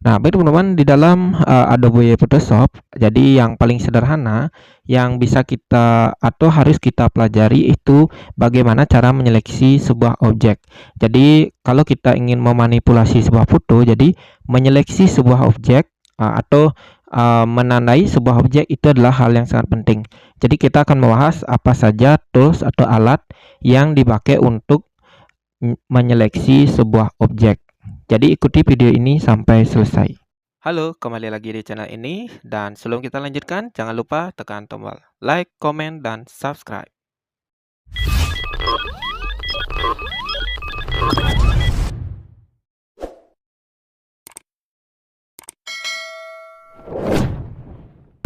Nah, baik teman-teman, di dalam Adobe Photoshop, jadi yang paling sederhana yang bisa kita atau harus kita pelajari itu bagaimana cara menyeleksi sebuah objek. Jadi, kalau kita ingin memanipulasi sebuah foto, jadi menyeleksi sebuah objek atau menandai sebuah objek itu adalah hal yang sangat penting. Jadi, kita akan membahas apa saja tools atau alat yang dipakai untuk menyeleksi sebuah objek. Jadi ikuti video ini sampai selesai. Halo, kembali lagi di channel ini dan sebelum kita lanjutkan jangan lupa tekan tombol like, komen, dan subscribe.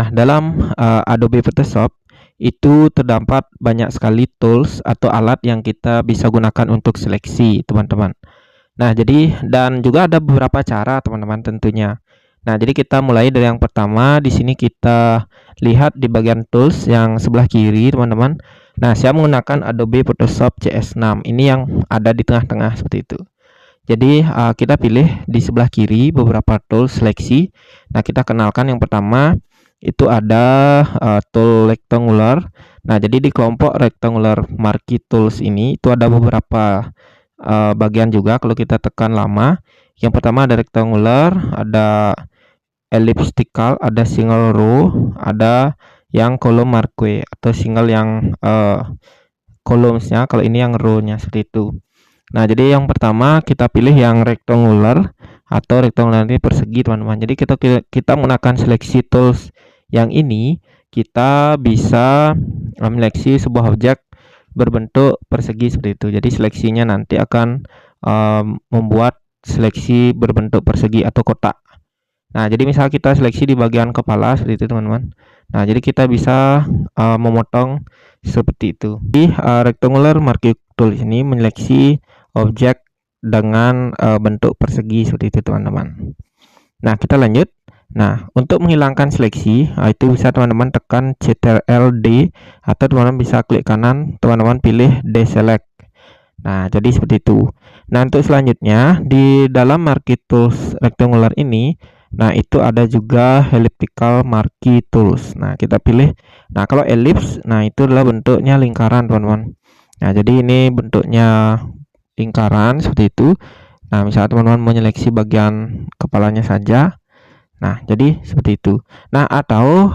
Nah, dalam Adobe Photoshop itu terdapat banyak sekali tools atau alat yang kita bisa gunakan untuk seleksi, teman-teman. Nah, jadi dan juga ada beberapa cara, teman-teman, tentunya. Nah, jadi kita mulai dari yang pertama. Di sini kita lihat di bagian tools yang sebelah kiri, teman-teman. Nah, saya menggunakan Adobe Photoshop CS6. Ini yang ada di tengah-tengah seperti itu. Jadi kita pilih di sebelah kiri beberapa tools seleksi. Nah, kita kenalkan yang pertama itu ada tool rectangular. Nah, jadi di kelompok rectangular marquee tools ini itu ada beberapa bagian juga kalau kita tekan lama. Yang pertama ada rectangular, ada elliptical, ada single row, ada yang column marquee atau single yang columns-nya, kalau ini yang row-nya seperti itu. Nah, jadi yang pertama kita pilih yang rectangular atau rectangular ini persegi, teman-teman. Jadi kita menggunakan seleksi tools yang ini, kita bisa menyeleksi sebuah objek berbentuk persegi seperti itu. Jadi seleksinya nanti akan membuat seleksi berbentuk persegi atau kotak. Nah, jadi misal kita seleksi di bagian kepala seperti itu, teman-teman. Nah, jadi kita bisa memotong seperti itu. Di rectangular marquee tool ini menyeleksi objek dengan bentuk persegi seperti itu, teman-teman. Nah, kita lanjut. Nah, untuk menghilangkan seleksi itu bisa teman-teman tekan Ctrl+D atau teman-teman bisa klik kanan, teman-teman pilih deselect. Nah, jadi seperti itu. Nah, untuk selanjutnya di dalam marquee tools rectangular ini, nah itu ada juga elliptical marquee tools. Nah, kita pilih. Nah, kalau ellipse, nah itu adalah bentuknya lingkaran, teman-teman. Nah, jadi ini bentuknya lingkaran seperti itu. Nah, misalnya teman-teman menyeleksi bagian kepalanya saja. Nah, jadi seperti itu. Nah, atau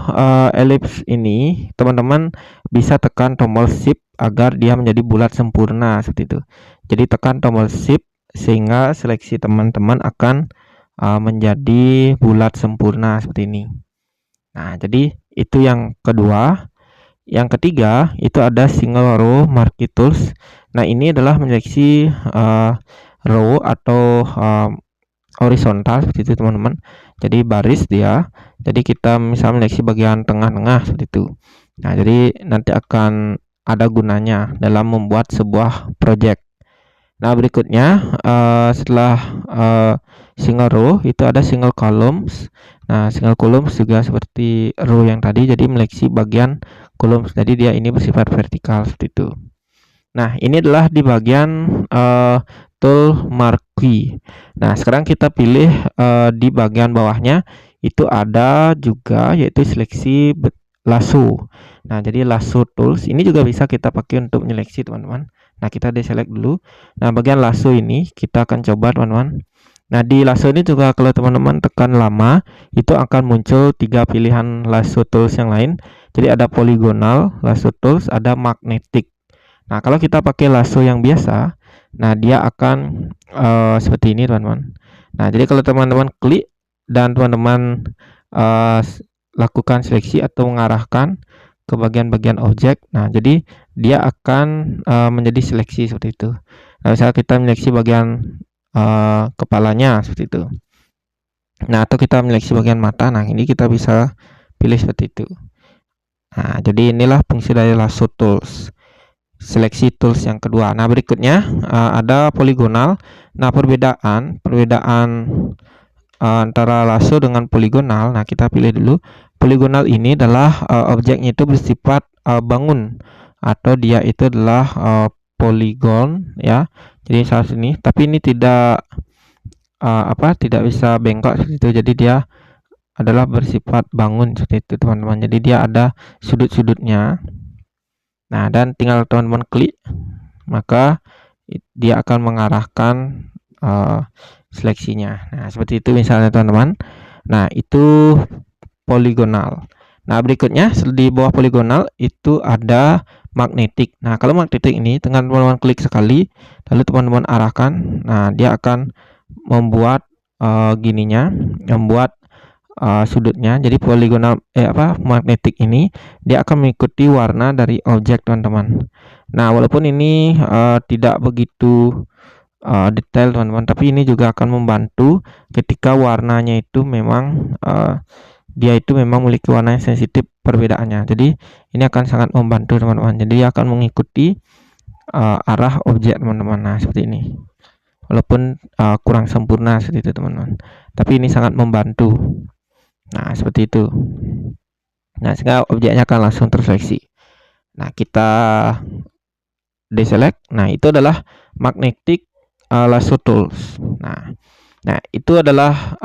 ellipse ini teman-teman bisa tekan tombol shift agar dia menjadi bulat sempurna seperti itu. Jadi tekan tombol shift sehingga seleksi teman-teman akan menjadi bulat sempurna seperti ini. Nah, jadi itu yang kedua. Yang ketiga itu ada single row marquee tools. Nah, ini adalah menyeleksi row atau horizontal seperti itu, teman-teman. Jadi baris dia. Jadi kita misalnya menyeleksi bagian tengah-tengah seperti itu. Nah, jadi nanti akan ada gunanya dalam membuat sebuah project. Nah, berikutnya setelah single row itu ada single columns. Nah, single columns juga seperti row yang tadi, jadi menyeleksi bagian columns. Jadi dia ini bersifat vertikal seperti itu. Nah, ini adalah di bagian tool marquee. Nah, sekarang kita pilih di bagian bawahnya itu ada juga yaitu seleksi lasso. Nah, jadi lasso tools ini juga bisa kita pakai untuk menyeleksi, teman-teman. Nah, kita deselect dulu. Nah, bagian lasso ini kita akan coba, teman-teman. Nah, di lasso ini juga kalau teman-teman tekan lama itu akan muncul 3 pilihan lasso tools yang lain. Jadi ada polygonal lasso tools, ada magnetic. Nah, kalau kita pakai lasso yang biasa, nah dia akan seperti ini, teman-teman. Nah, jadi kalau teman-teman klik dan teman-teman lakukan seleksi atau mengarahkan ke bagian-bagian objek, nah jadi dia akan menjadi seleksi seperti itu. Nah, misalnya kita menyeleksi bagian kepalanya seperti itu. Nah, atau kita menyeleksi bagian mata, nah ini kita bisa pilih seperti itu. Nah, jadi inilah fungsi dari lasso tools. Seleksi tools yang kedua. Nah, berikutnya ada poligonal. Nah, perbedaan antara lasso dengan poligonal. Nah, kita pilih dulu. Poligonal ini adalah objeknya itu bersifat bangun atau dia itu adalah poligon ya. Jadi saat ini, tapi ini tidak tidak bisa bengkok seperti itu. Jadi dia adalah bersifat bangun seperti itu teman-teman. Jadi dia ada sudut-sudutnya. Nah, dan tinggal teman-teman klik, maka dia akan mengarahkan seleksinya. Nah, seperti itu misalnya teman-teman. Nah, itu poligonal. Nah, berikutnya di bawah poligonal itu ada magnetik. Nah, kalau magnetik ini teman-teman klik sekali, lalu teman-teman arahkan. Nah, dia akan membuat membuat sudutnya. Jadi poligonal magnetik ini dia akan mengikuti warna dari objek teman-teman. Nah, walaupun ini tidak begitu detail teman-teman, tapi ini juga akan membantu ketika warnanya itu memang dia itu memang memiliki warna yang sensitif perbedaannya. Jadi ini akan sangat membantu teman-teman. Jadi dia akan mengikuti arah objek teman-teman. Nah, seperti ini. Walaupun kurang sempurna seperti itu teman-teman, tapi ini sangat membantu. Nah, seperti itu. Nah, sehingga objeknya akan langsung terseleksi. Nah, kita deselect. Nah, itu adalah magnetic lasso tools. Nah, itu adalah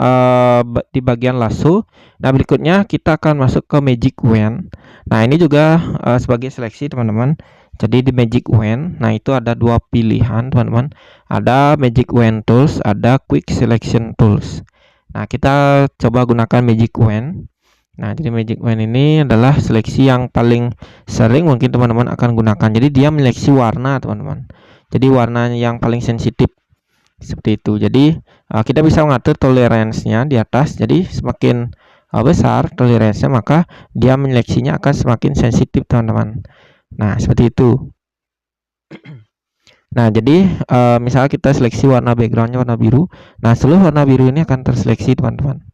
di bagian lasso. Nah, berikutnya kita akan masuk ke magic wand. Nah, ini juga sebagai seleksi teman-teman. Jadi di magic wand, nah itu ada dua pilihan teman-teman. Ada magic wand tools, ada quick selection tools. Nah, kita coba gunakan magic wand. Nah, jadi magic wand ini adalah seleksi yang paling sering mungkin teman-teman akan gunakan. Jadi dia menyeleksi warna teman-teman. Jadi warna yang paling sensitif seperti itu. Jadi kita bisa mengatur toleransinya di atas. Jadi semakin besar toleransinya, maka dia menyeleksinya akan semakin sensitif teman-teman. Nah, seperti itu. Nah, jadi misalnya kita seleksi warna backgroundnya warna biru. Nah, seluruh warna biru ini akan terseleksi teman-teman.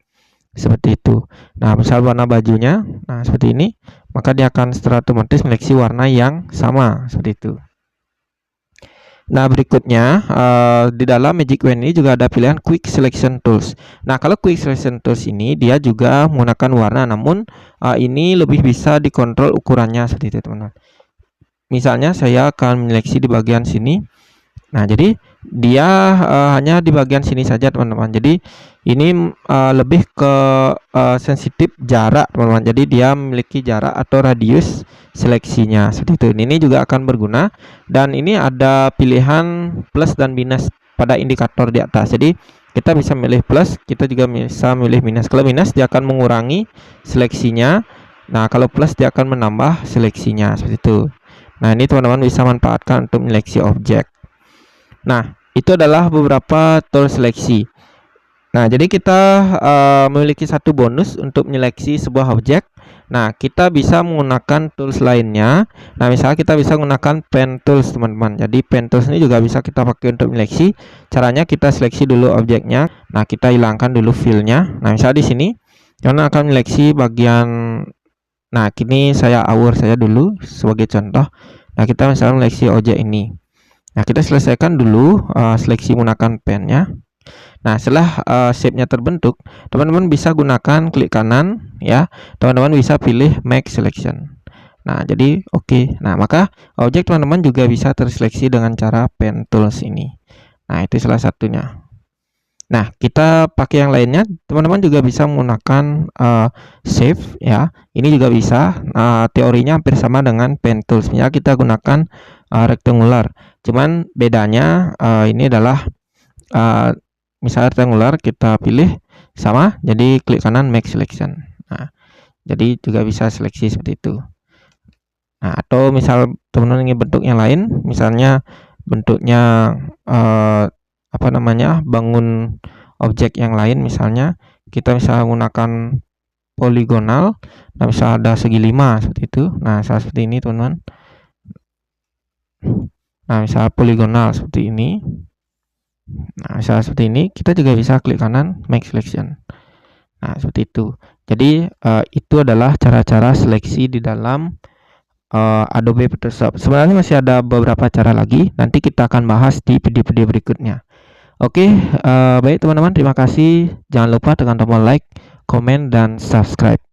Seperti itu. Nah, misal warna bajunya, nah seperti ini, maka dia akan secara otomatis menyeleksi warna yang sama seperti itu. Nah, berikutnya di dalam magic wand ini juga ada pilihan quick selection tools. Nah, kalau quick selection tools ini dia juga menggunakan warna, namun ini lebih bisa dikontrol ukurannya seperti itu teman-teman. Misalnya saya akan menyeleksi di bagian sini. Nah, jadi dia hanya di bagian sini saja teman-teman. Jadi ini lebih ke sensitif jarak teman-teman. Jadi dia memiliki jarak atau radius seleksinya seperti itu. Ini juga akan berguna, dan ini ada pilihan plus dan minus pada indikator di atas. Jadi kita bisa milih plus, kita juga bisa milih minus. Kalau minus dia akan mengurangi seleksinya. Nah, kalau plus dia akan menambah seleksinya seperti itu. Nah, ini teman-teman bisa manfaatkan untuk menyeleksi objek. Nah, itu adalah beberapa tool seleksi. Nah, jadi kita memiliki satu bonus untuk menyeleksi sebuah objek. Nah, kita bisa menggunakan tools lainnya. Nah, misalnya kita bisa menggunakan pen tools teman-teman. Jadi pen tools ini juga bisa kita pakai untuk menyeleksi. Caranya kita seleksi dulu objeknya. Nah, kita hilangkan dulu fill-nya. Nah, misalnya di sini karena akan menyeleksi bagian. Nah, kini saya awur saja dulu sebagai contoh. Nah, kita misalnya menyeleksi objek ini. Nah, kita selesaikan dulu seleksi menggunakan pennya. Nah, setelah shape-nya terbentuk, teman-teman bisa gunakan klik kanan ya. Teman-teman bisa pilih make selection. Nah, jadi oke. Nah, maka objek teman-teman juga bisa terseleksi dengan cara pen tools ini. Nah, itu salah satunya. Nah, kita pakai yang lainnya, teman-teman juga bisa menggunakan save ya. Ini juga bisa. Teorinya hampir sama dengan pen tools. Ya, kita gunakan rectangular. Cuman bedanya ini adalah misalnya rectangular kita pilih sama, jadi klik kanan make selection. Nah, jadi juga bisa seleksi seperti itu. Nah, atau misal teman-teman ingin bentuk yang lain, misalnya bentuknya bangun objek yang lain, misalnya kita bisa menggunakan poligonal. Nah, bisa ada segi 5 seperti itu. Nah, seperti ini teman-teman. Nah, misal poligonal seperti ini. Nah, misal seperti ini, kita juga bisa klik kanan make selection. Nah, seperti itu. Jadi itu adalah cara-cara seleksi di dalam Adobe Photoshop. Sebenarnya masih ada beberapa cara lagi, nanti kita akan bahas di video-video berikutnya. Oke, baik teman-teman, terima kasih. Jangan lupa tekan tombol like, komen, dan subscribe.